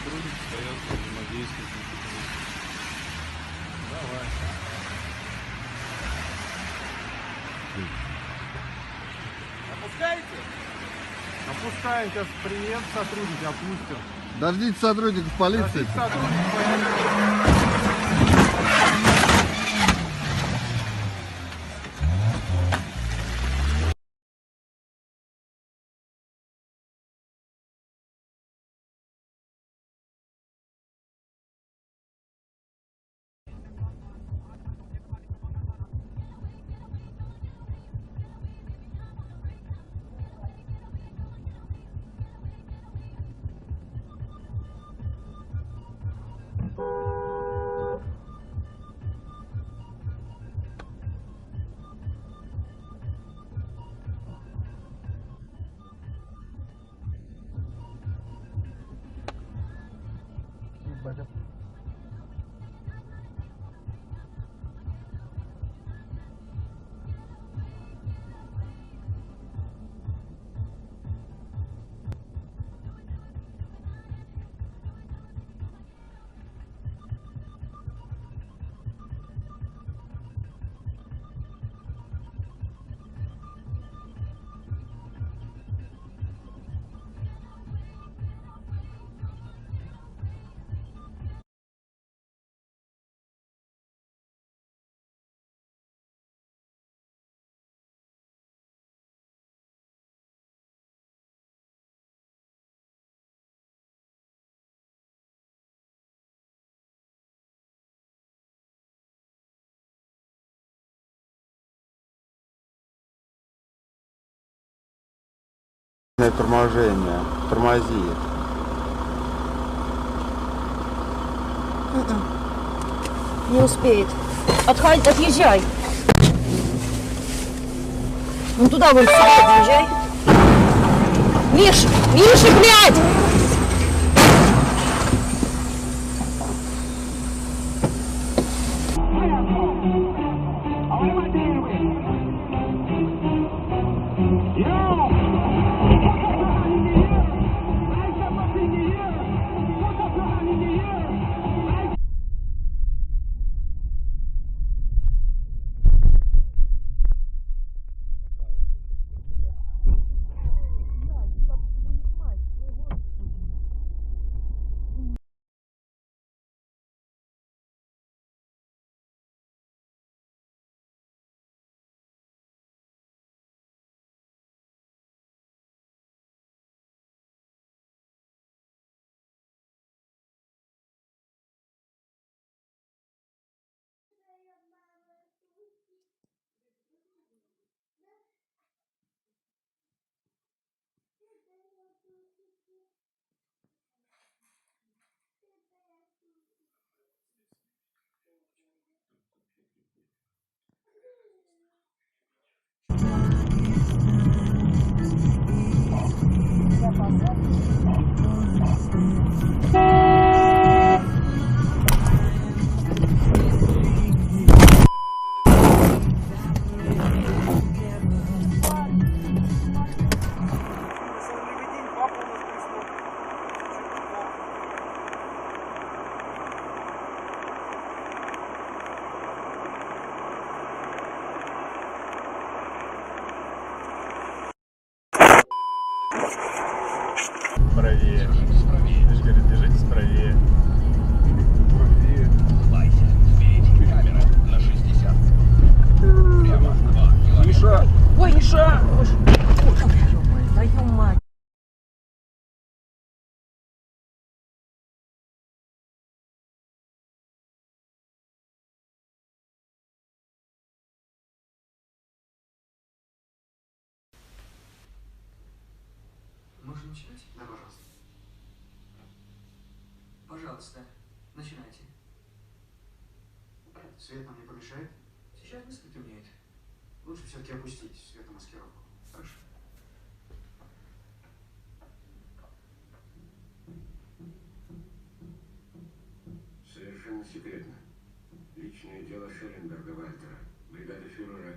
сотрудники остается взаимодействовать. Давай. Опускаете? Опускаем, сейчас приедут сотрудники, опустим. Дождитесь сотрудников полиции. Дождитесь сотрудников полиции. Торможение. Тормози. Не успеет. Отъезжай. Ну туда вон сюда отъезжай. Миша, блядь! Правее. Держитесь правее. Правее. Впереди камера на 60. Прямо 2 километра. Ой, Миша! Твою мать! Можно начинать? Да, пожалуйста. Пожалуйста, начинайте. Свет нам не помешает? Сейчас быстро темнеет. Лучше все-таки опустить светомаскировку. Хорошо. Совершенно секретно. Личное дело Шелленберга Вальтера. Бригада фюрера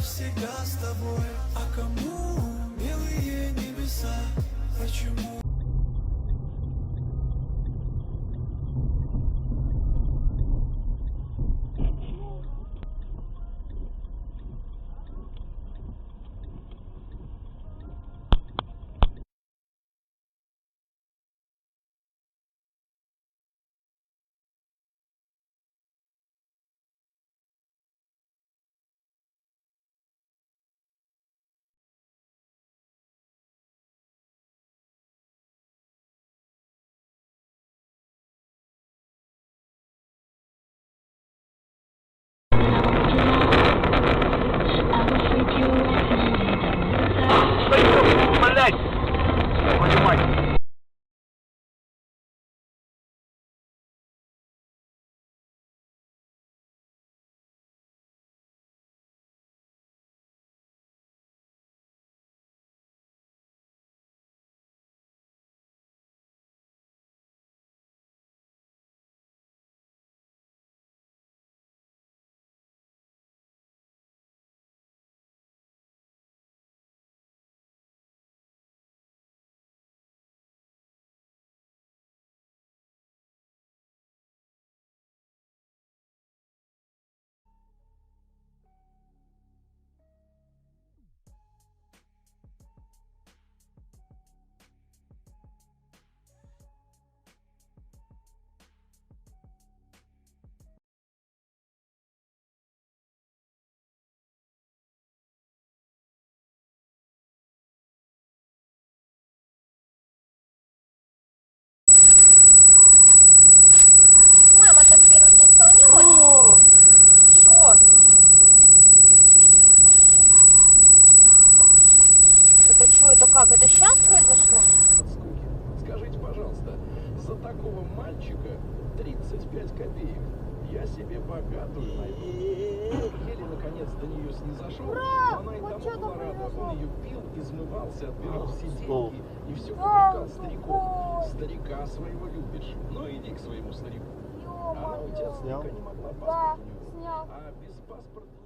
всегда с тобой. А кому, милые небеса, почему? Блять! Понимать. Мама, так первый день стал не очень. Что? Это что, это как? Это сейчас произошло? Скажите, пожалуйста, за такого мальчика 35 копеек. Я себе богатую найду. Еле наконец до нее снизошел. Она и тому была рада. Он ее пил, измывался, отбирал все деньги и все попрекал стариков. Старика своего любишь. Ну иди к своему старику. Она у тебя старика не могла паспорт у него. А без паспорта